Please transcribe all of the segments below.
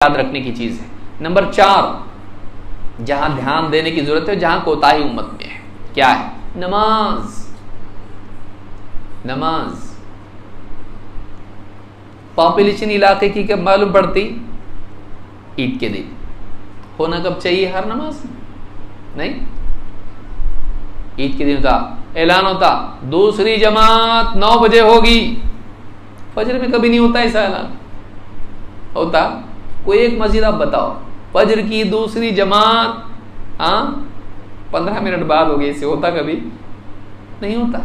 याद रखने की चीज है। नंबर 4, जहां ध्यान देने की जरूरत है, जहां कोताही उम्मत में है, क्या है? नमाज। नमाज पॉपुलेशन इलाके की कब मालूम पड़ती? ईद के दिन। होना कब चाहिए हर नमाज? नहीं, ईद के दिन होता, ऐलान होता दूसरी जमात 9 बजे होगी। फजर में कभी नहीं होता ऐसा ऐलान। होता कोई एक मस्जिद आप बताओ, फजर की दूसरी जमात 15 मिनट बाद होगी, ऐसे होता कभी? नहीं होता।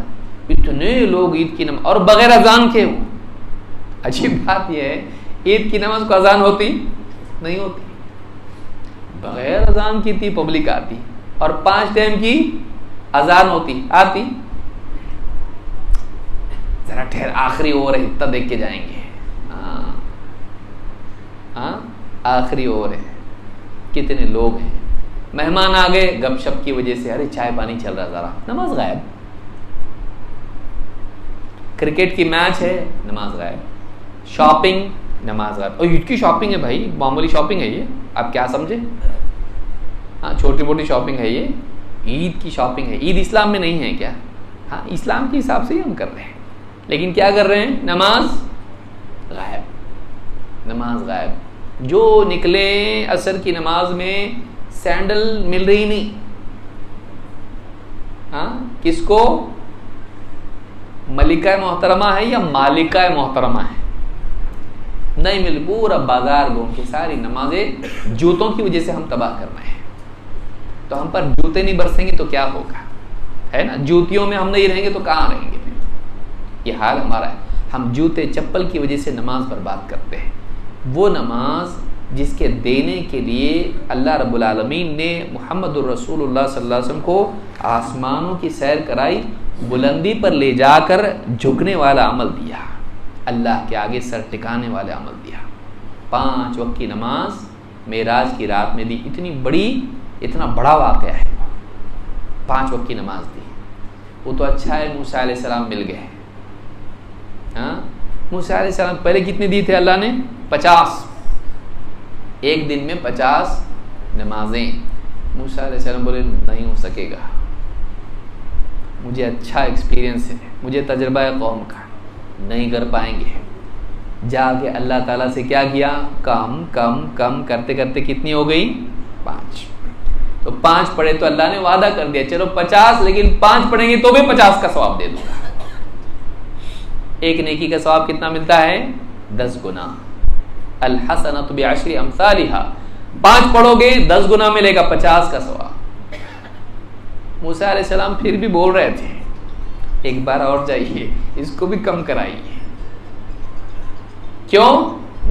इतने लोग ईद की नमाज, और बगैर अजान के हो। अजीब बात यह है, ईद की नमाज को अजान होती नहीं होती, बगैर अजान की थी पब्लिक आती, और 5 टाइम की अजान होती आती। जरा ठहर, आखिरी ओवर है, इतना देख के जाएंगे। आखिरी ओवर है, कितने लोग हैं, मेहमान आ गए, गपशप की वजह से अरे चाय पानी चल रहा, जरा नमाज गायब। क्रिकेट की मैच है, नमाज गायब। शॉपिंग, नमाज गायब। और ईद की शॉपिंग है भाई, मामूली शॉपिंग है ये, आप क्या समझे? छोटी मोटी शॉपिंग है ये, ईद की शॉपिंग है। ईद इस्लाम में नहीं है क्या? हाँ, इस्लाम के हिसाब से ही हम कर रहे हैं, लेकिन क्या कर रहे हैं? नमाज गायब, नमाज गायब। जो निकले असर की नमाज में सैंडल मिल रही नहीं। किसको? मलिका मोहतरमा है या मालिका मोहतरमा है? नहीं मिल, पूरा बाजार घूम के सारी नमाजें जूतों की वजह से हम तबाह कर रहे हैं। तो हम पर जूते नहीं बरसेंगे तो क्या होगा, है ना? जूतियों में हम नहीं रहेंगे तो कहां रहेंगे? ये हाल हमारा है। हम जूते चप्पल की वजह से नमाज बर्बाद करते हैं। वो नमाज जिसके देने के लिए अल्लाह रब्बुल आलमीन ने मुहम्मदुर रसूलुल्लाह सल्लल्लाहु अलैहि वसल्लम को आसमानों की सैर कराई, बुलंदी पर ले जाकर झुकने वाला अमल दिया, अल्लाह के आगे सर टिकाने वाला अमल दिया। 5 वक्त की नमाज मेराज की रात में दी। इतना बड़ा वाक़या है, 5 वक्त की नमाज दी। वो तो अच्छा है मूसा अलैहिस्सलाम मिल गए। मूसा अलैहिस्सलाम पहले कितने दिए थे अल्लाह ने? 50। एक दिन में 50 नमाजें। मूसा अलैहिस्सलाम बोले नहीं हो सकेगा, मुझे अच्छा एक्सपीरियंस है, मुझे तजर्बा है कौम का, नहीं कर पाएंगे। जाके अल्लाह ताला से क्या किया? कम कम कम करते करते कितनी हो गई? 5। तो 5 पढ़े तो अल्लाह ने वादा कर दिया चलो 50, लेकिन 5 पढ़ेंगे तो भी 50 का सवाब दे दूंगा। एक नेकी का सवाब कितना मिलता है? 10 गुना। अल हसनतु बिअश्रि अमसालिहा। 5 पढ़ोगे 10 गुना मिलेगा, 50 का सवाब। मूसा अलैहिस्सलाम फिर भी बोल रहे थे एक बार और जाइए, इसको भी कम कराइए। क्यों?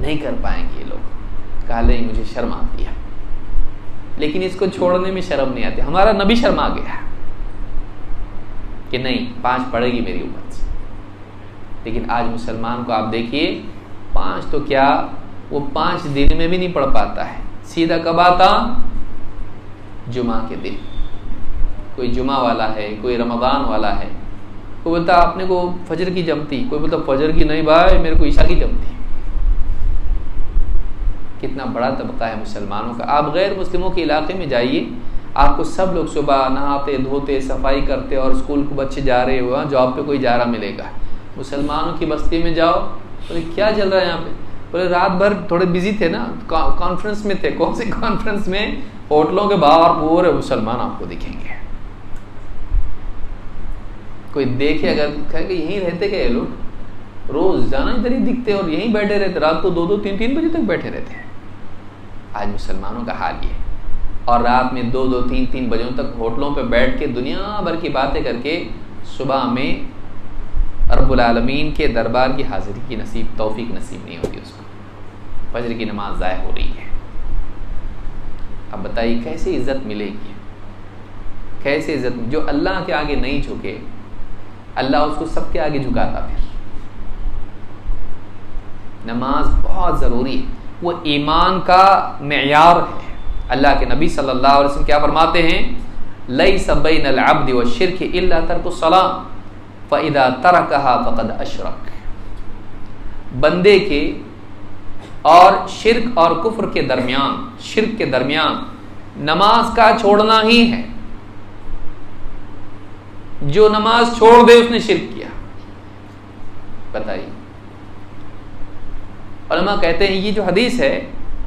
नहीं कर पाएंगे ये लोग। कहा नहीं, मुझे शर्म आती है, लेकिन इसको छोड़ने में शर्म नहीं आती। हमारा नबी शर्मा गया कि नहीं 5 पढ़ेगी मेरी उम्मत से। लेकिन आज मुसलमान को आप देखिए, 5 तो क्या, वो 5 दिन में भी नहीं पढ़ पाता है। सीधा कब आता? जुमा के दिन। कोई जुमा वाला है, कोई रमजान वाला है, कोई बोलता अपने को फजर की जमती, कोई बोलता फजर की नहीं भाई मेरे को ईशा की जमती। कितना बड़ा तबका है मुसलमानों का। आप गैर मुस्लिमों के इलाके में जाइए, आपको सब लोग सुबह नहाते धोते सफाई करते और स्कूल को बच्चे जा रहे हो, जॉब पे कोई जा रहा मिलेगा। मुसलमानों की बस्ती में जाओ, बोले क्या चल रहा है यहाँ पे? बोले रात भर थोड़े बिजी थे ना, कॉन्फ्रेंस में थे। कौन सी कॉन्फ्रेंस में? होटलों के बाहर पूरे मुसलमान आपको दिखेंगे। कोई देखे अगर कहेंगे यहीं रहते क्या ये लोग, रोज जाना इधर ही दिखते और यहीं बैठे रहते, रात को 2-2 3-3 बजे तक बैठे रहते हैं। आज मुसलमानों का हाल ये, और रात में 2-2 3-3 बजे तक होटलों पे बैठ के दुनिया भर की बातें करके सुबह में रब्बुल आलमीन के दरबार की हाजिरी की नसीब तौफीक नसीब नहीं होती उसको। फजर की नमाज ज़ाय हो रही है। अब बताइए कैसे इज्जत मिलेगी? कैसे इज्जत? जो अल्लाह के आगे नहीं झुके, अल्लाह उसको सबके आगे झुकाता। फिर नमाज बहुत ज़रूरी है, वो ईमान का मेयार है। अल्लाह के नबी सल्लल्लाहु अलैहि वसल्लम क्या फरमाते हैं? लैसा बैनल अब्दि व शिर्क इल्ला तर्कुस सलाह फ़इज़ा तरकहा फ़क़द अशरक। बंदे के और शिर्क और कुफ्र के दरमियान, शिर्क के दरमियान नमाज का छोड़ना ही है। जो नमाज छोड़ दे उसने शिर्क किया। बताइए, उलमा कहते हैं ये जो हदीस है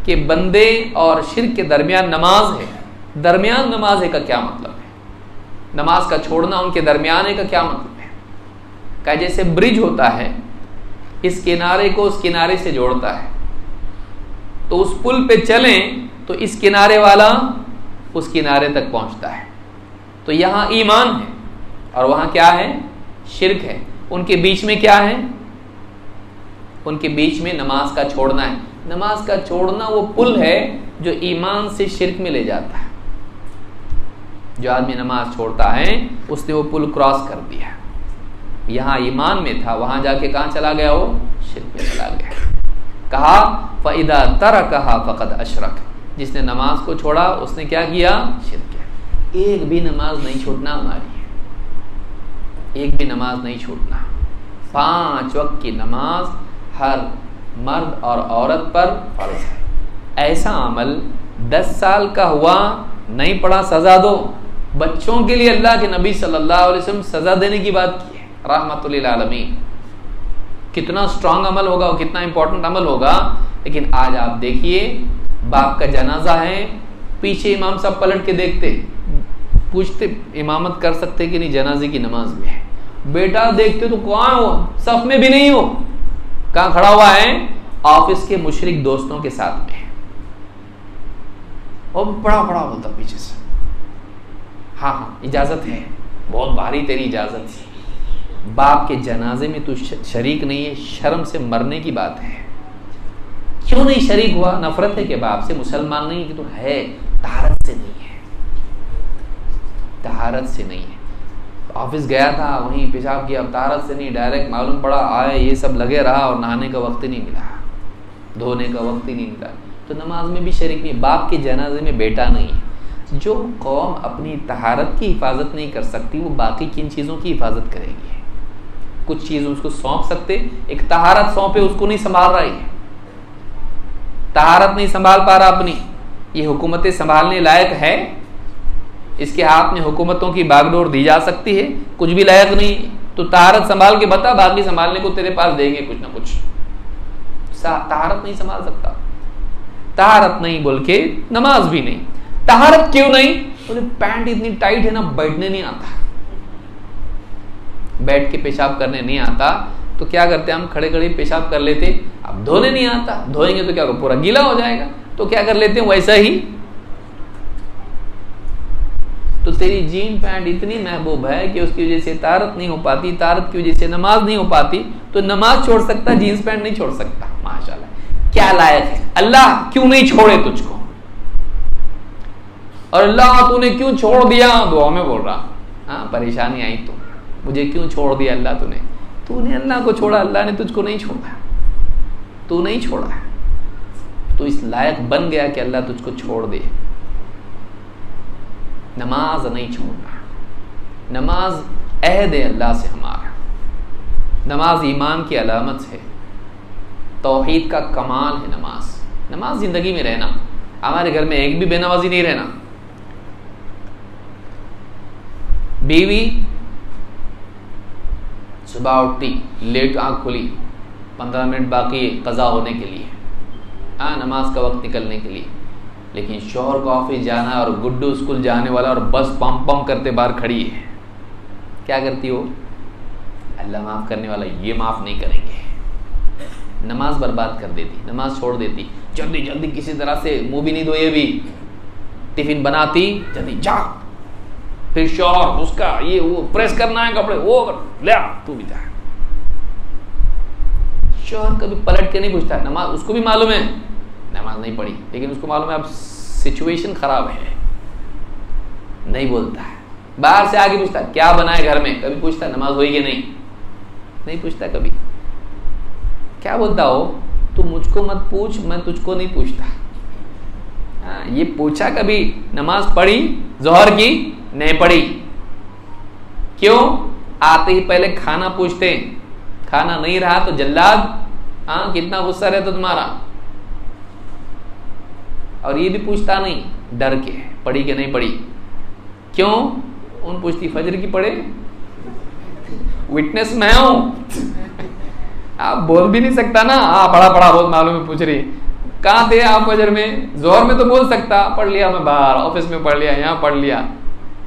कि बंदे और शिर्क के दरमियान नमाज है, दरमियान नमाज है का क्या मतलब है? नमाज का छोड़ना उनके दरमियान है का क्या मतलब है? क्या जैसे ब्रिज होता है, इस किनारे को उस किनारे से जोड़ता है, तो उस पुल पे चलें तो इस किनारे वाला उस किनारे तक पहुंचता है। तो यहां ईमान है और वहां क्या है? शिर्क है। उनके बीच में क्या है? उनके बीच में नमाज का छोड़ना है। नमाज का छोड़ना वो पुल है जो ईमान से शिर्क में ले जाता है। जो आदमी नमाज छोड़ता है उसने वो पुल क्रॉस कर दिया। यहां ईमान में था, वहां जाके कहां चला गया? वो शिर्क में चला गया। कहा फ़इदा तरकहा फ़क़द अशरक, जिसने नमाज को छोड़ा उसने क्या किया? शिर्क किया। एक भी नमाज नहीं छूटना हमारी, एक भी नमाज नहीं छूटना। 5 वक्त की नमाज हर मर्द और औरत पर फर्ज है। ऐसा अमल 10 साल का हुआ नहीं पढ़ा सजा दो। बच्चों के लिए अल्लाह के नबी सल्लल्लाहु अलैहि वसल्लम सजा देने की बात की है, रहमतुल लिल आलमीन। कितना स्ट्रांग अमल होगा, कितना इंपॉर्टेंट अमल होगा। लेकिन आज आप देखिए, बाप का जनाजा है, पीछे इमाम साहब पलट के देखते, पूछते इमामत कर सकते कि नहीं, जनाजे की नमाज में है। बेटा देखते तो कौन हो, सफ में भी नहीं हो, कहां खड़ा हुआ है? ऑफिस के मुशरिक दोस्तों के साथ में। और बड़ा बड़ा बोलता पीछे से, हाँ हाँ इजाजत है, बहुत भारी तेरी इजाजत है। बाप के जनाजे में तू शरीक नहीं है, शर्म से मरने की बात है। क्यों नहीं शरीक हुआ? नफरत है कि बाप से, मुसलमान नहीं कि तू है, तहारत से नहीं है, तहारत से नहीं है। ऑफिस गया था, वहीं पेशाब किया, तहारत से नहीं, डायरेक्ट मालूम पड़ा आए, ये सब लगे रहा और नहाने का वक्त ही नहीं मिला, धोने का वक्त ही नहीं मिला, तो नमाज में भी शरीक नहीं। बाप के जनाजे में बेटा नहीं है। जो कौम अपनी तहारत की हिफाजत नहीं कर सकती, वो बाकी किन चीज़ों की हिफाजत करेगी? कुछ चीज़ उसको सौंप सकते, एक तहारत सौंपे उसको नहीं संभाल रही है, तहारत नहीं संभाल पा रहा अपनी, ये हुकूमतें संभालने लायक है? इसके हाथ में हुकूमतों की बागडोर दी जा सकती है? कुछ भी लायक नहीं। तो तहारत संभाल के बता, बाकी संभालने को तेरे पास देंगे कुछ ना कुछ। तहारत नहीं संभाल सकता, तहारत नहीं बोल के नमाज भी नहीं। तहारत क्यों नहीं? बोले पैंट इतनी टाइट है ना, बैठने नहीं आता, बैठ के पेशाब करने नहीं आता, तो क्या करते हम? खड़े खड़े पेशाब कर लेते। अब धोने नहीं आता, धोएंगे तो क्या होगा? पूरा गीला हो जाएगा। तो क्या कर लेते हैं? वैसा ही। तो तेरी जीन पैंट इतनी महबूब है कि उसकी वजह से तारत नहीं हो पाती, तारत की वजह से नमाज नहीं हो पाती, तो नमाज छोड़ सकता, जीन्स पैंट नहीं छोड़ सकता। माशाल्लाह, क्या लायक है। अल्लाह क्यों नहीं छोड़े तुझको? और अल्लाह तूने क्यों छोड़ दिया? दुआ में बोल रहा, हाँ परेशानी आई तो मुझे क्यों छोड़ दिया अल्लाह तूने? तूने अल्लाह को छोड़ा, अल्लाह ने तुझको नहीं छोड़ा, तू नहीं छोड़ा, तो इस लायक बन गया कि अल्लाह तुझको छोड़ दे। नमाज नहीं छोड़ना, नमाज अहद है अल्लाह से हमारा, नमाज ईमान की अलामत है, तौहीद का कमाल है नमाज। नमाज जिंदगी में रहना, हमारे घर में एक भी बेनमाजी नहीं रहना। बीवी सुबह उठी, लेट आंख खुली, 15 मिनट बाकी है कज़ा होने के लिए, नमाज का वक्त निकलने के लिए, लेकिन शौहर को ऑफिस जाना है और गुड्डू स्कूल जाने वाला और बस पम पम करते बाहर खड़ी है। क्या करती हो? अल्लाह माफ़ करने वाला, ये माफ़ नहीं करेंगे। नमाज बर्बाद कर देती, नमाज छोड़ देती, जल्दी जल्दी किसी तरह से मुंह भी नहीं धोए भी, टिफिन बनाती, जल्दी जा, फिर शौहर उसका ये वो प्रेस करना है कपड़े, वो ले आ तू भी जा। शौहर कभी पलट के नहीं पूछता, नमाज उसको भी मालूम है नमाज नहीं पढ़ी, लेकिन उसको मालूम है अब सिचुएशन खराब है, नहीं बोलता है। बाहर से आके पूछता क्या बनाए घर में, कभी पूछता नमाज हुई कि नहीं? नहीं पूछता कभी। क्या बोलता हो? तू मुझको मत पूछ, मैं तुझको नहीं पूछता। ये पूछा कभी नमाज पढ़ी जोहर की? नहीं पढ़ी। क्यों? आते ही पहले खाना पूछते, खाना नहीं रहा तो जल्लाद, हाँ कितना गुस्सा रहता तुम्हारा, और ये भी पूछता नहीं डर के पढ़ी कि नहीं पढ़ी। क्यों? उन पूछती फजर की पढ़े, विटनेस मैं हूं। आप बोल भी नहीं सकता ना, हाँ पढ़ा पढ़ा बहुत मालूम है, पूछ रही कहाँ थे आप फजर में। जोहर में तो बोल सकता पढ़ लिया मैं बाहर ऑफिस में पढ़ लिया, यहाँ पढ़ लिया,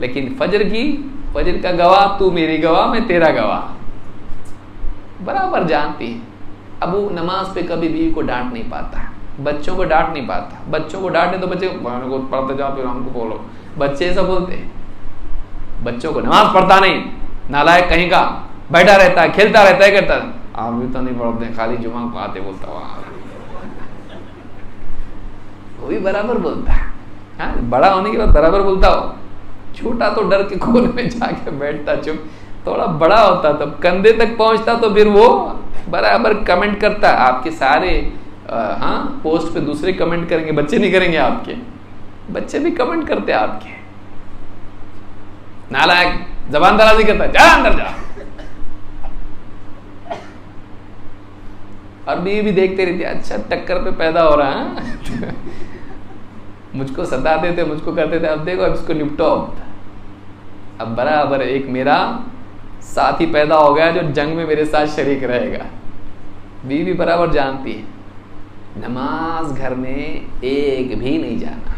लेकिन फजर की, फजर का गवाह तू मेरी गवाह मैं तेरा गवाह, बराबर जानती है। अब वो नमाज पे कभी बीवी को डांट नहीं पाता, बच्चों को डांट नहीं पाता। बच्चों को डांटे तो बच्चे को पढ़ते जाओ फिर हमको बोलो, बच्चे ऐसा बोलते हैं। बच्चों को नमाज पढ़ता नहीं, नालायक कहीं का, बैठा रहता है, खेलता रहता है, करता है। आप भी तो नहीं पढ़ते, खाली जुमा को आते बोलता हुआ, वो भी बराबर बोलता है। हाँ, बड़ा होने के बाद बराबर बोलता हो, छोटा तो डर के कोने में जाके बैठता चुप, थोड़ा बड़ा होता तब कंधे तक पहुंचता तो फिर वो बराबर कमेंट करता। आपके सारे हाँ पोस्ट पे दूसरे कमेंट करेंगे, बच्चे नहीं करेंगे आपके, बच्चे भी कमेंट करते आपके। नालायक जबान दराजी करता है, जा अंदर जा। और बीवी भी देखते रहती है, अच्छा टक्कर पे पैदा हो रहा है। मुझको सताते थे, मुझको करते थे, अब देखो अब इसको निपटो। अब बराबर एक मेरा साथी पैदा हो गया जो जंग में मेरे साथ शरीक रहेगा। बीवी बराबर जानती है नमाज घर में एक भी नहीं जाना,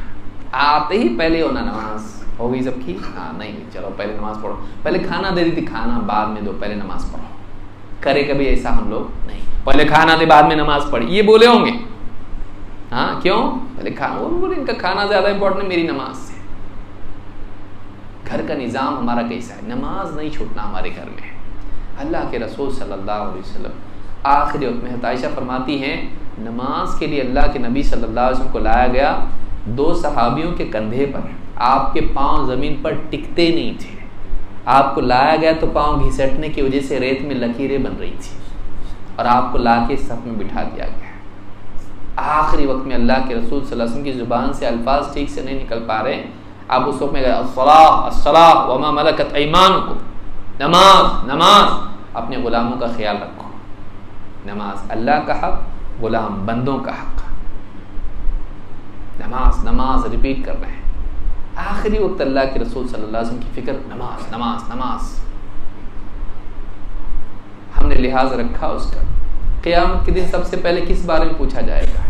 आते ही पहले होना नमाज हो गई सबकी, हाँ नहीं चलो पहले नमाज पढ़ो, पहले खाना दे दी थी, खाना बाद में दो, पहले नमाज पढ़ो। करे कभी ऐसा हम लोग नहीं, पहले खाना दे बाद में नमाज पढ़ी, ये बोले होंगे। हाँ क्यों? पहले खाना, वो बोले इनका खाना ज्यादा इंपॉर्टेंट है मेरी नमाज से। घर का निजाम हमारा कैसा है, नमाज नहीं छूटना हमारे घर में। अल्लाह के रसूल सल्लल्लाहु अलैहि वसल्लम आखिरी वक्त में आयशा फरमाती हैं, नमाज के लिए अल्लाह के नबी सल्लल्लाहु अलैहि वसल्लम को लाया गया, दो सहाबियों के कंधे पर, आपके पांव जमीन पर टिकते नहीं थे, आपको लाया गया तो पांव घिसटने की वजह से रेत में लकीरें बन रही थी, और आपको लाके सफ में बिठा दिया गया। आखिरी वक्त में अल्लाह के रसूल सल्लल्लाहु अलैहि वसल्लम की जुबान से अल्फाज ठीक से नहीं निकल पा रहे, आप उस वक्त में गए अस्सलाह अस्सलाह वमा मलकत ऐमानुकुम, नमाज नमाज, अपने गुलामों का ख्याल रखो, नमाज अल्लाह का हक, गुलाम बंदों का हक, नमाज नमाज रिपीट कर रहे हैं। आखिरी वक्त अल्लाह के रसूल सल्लल्लाहु अलैहि वसल्लम की फिक्र, नमाज नमाज नमाज, हमने लिहाज रखा उसका। क़यामत के दिन सबसे पहले किस बारे में पूछा जाएगा?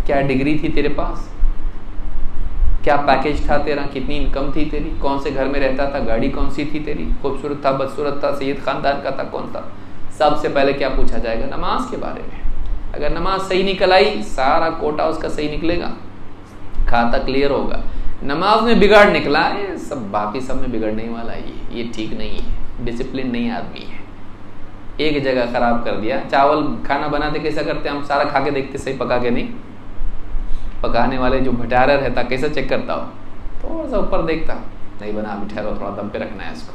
क्या डिग्री थी तेरे पास, क्या पैकेज था तेरा, कितनी इनकम थी तेरी, कौन से घर में रहता था, गाड़ी कौन सी थी तेरी, खूबसूरत था बदसूरत था, सैयद खानदान का था, कौन था? सबसे पहले क्या पूछा जाएगा? नमाज के बारे में। अगर नमाज सही निकल आई, सारा कोटा उसका सही निकलेगा, खाता क्लियर होगा। नमाज में बिगाड़ निकला है, सब बाकी सब में बिगड़ने वाला ये ठीक नहीं है, डिसिप्लिन नहीं आदमी है। एक जगह खराब कर दिया, चावल खाना बनाते कैसा करते हम, सारा खा के देखते सही पका के नहीं, पकाने वाले जो भटारा रहता कैसा चेक करता हो, थोड़ा सा ऊपर देखता, नहीं बना अभी ठहरो थोड़ा दम पे रखना है इसको,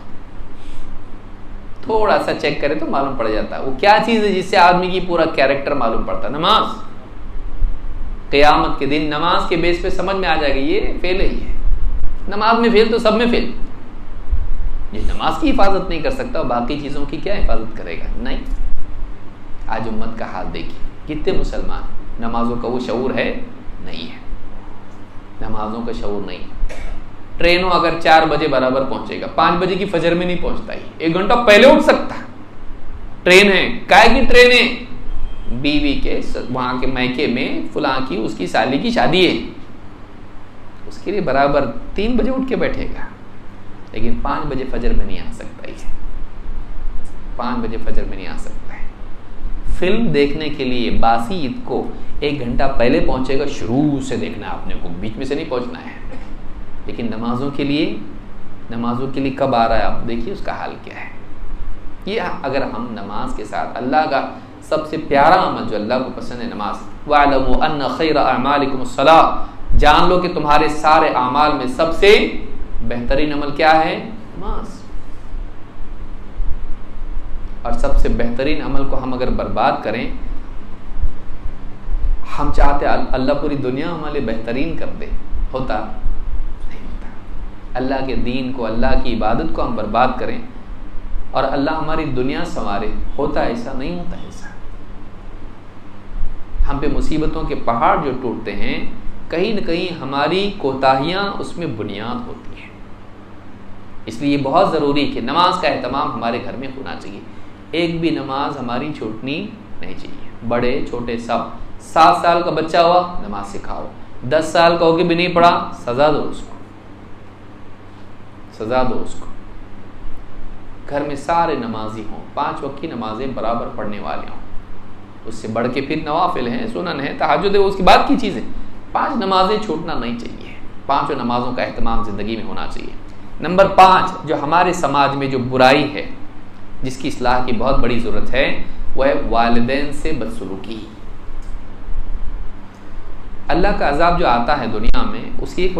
थोड़ा सा चेक करे तो मालूम पड़ जाता है वो क्या चीज है जिससे आदमी की पूरा कैरेक्टर मालूम पड़ता है। नमाज। क़यामत के दिन नमाज के बेस पे समझ में आ जाएगा ये फेल है, ये नमाज में फेल तो सब में फेल। ये नमाज की हिफाजत नहीं कर सकता, बाकी चीजों की क्या हिफाजत करेगा? नहीं। आज उम्मत का हाल देखिए, कितने मुसलमान नमाजों का वो शऊर है नहीं है, नमाजों का शऊर नहीं। ट्रेनों अगर 4 बजे बराबर पहुंचेगा, 5 बजे की फजर में नहीं पहुंचता ही, 1 घंटा पहले उठ सकता। ट्रेन है, काय की ट्रेन है? बीवी के वहां के मैके में फुला की उसकी साली की शादी है, उसके लिए बराबर 3 बजे उठ के बैठेगा, लेकिन 5 बजे फजर में नहीं आ सकता है, 5 बजे फजर में नहीं आ सकता है। फिल्म देखने के लिए बासी ईद को 1 घंटा पहले पहुंचेगा, शुरू से देखना आपने को, बीच में से नहीं पहुंचना है। लेकिन नमाजों के लिए कब आ रहा है आप देखिए उसका हाल क्या है। ये अगर हम नमाज के साथ अल्लाह का सबसे प्यारा अमल जो अल्लाह को पसंद है नमाज, वअलमू अन्न खैर अमालिकुम अस्सलाह, जान लो कि तुम्हारे सारे अमाल में सबसे बेहतरीन अमल क्या है? नमाज। और सबसे बेहतरीन अमल को हम अगर बर्बाद करें, हम चाहते अल्लाह पूरी दुनिया हमारे बेहतरीन कर दे, होता नहीं होता। अल्लाह के दीन को, अल्लाह की इबादत को हम बर्बाद करें और अल्लाह हमारी दुनिया संवारे, होता ऐसा नहीं होता ऐसा। हम पे मुसीबतों के पहाड़ जो टूटते हैं, कहीं न कहीं हमारी कोताहियाँ उसमें बुनियाद होती हैं। इसलिए ये बहुत ज़रूरी है कि नमाज का एहतमाम हमारे घर में होना चाहिए। एक भी नमाज हमारी छूटनी नहीं चाहिए, बड़े छोटे सब। 7 साल का बच्चा हुआ, नमाज सिखाओ। 10 साल का होके भी नहीं पढ़ा, सजा दो उसको, सजा दो उसको। घर में सारे नमाजी हों, 5 वक्त की नमाजें बराबर पढ़ने वाले हों। उससे बढ़ के फिर नवाफिल हैं, सुनन है, तहज्जुद है, उसकी बात की चीज़ है। 5 नमाजें छूटना नहीं चाहिए। 5 नमाजों का एहतमाम ज़िंदगी में होना चाहिए। नंबर 5, जो हमारे समाज में जो बुराई है, जिसकी इस्लाह की बहुत बड़ी ज़रूरत है, वह है वालिदैन से बदसलूकी। अल्लाह का अज़ाब जो आता है दुनिया में, उसकी एक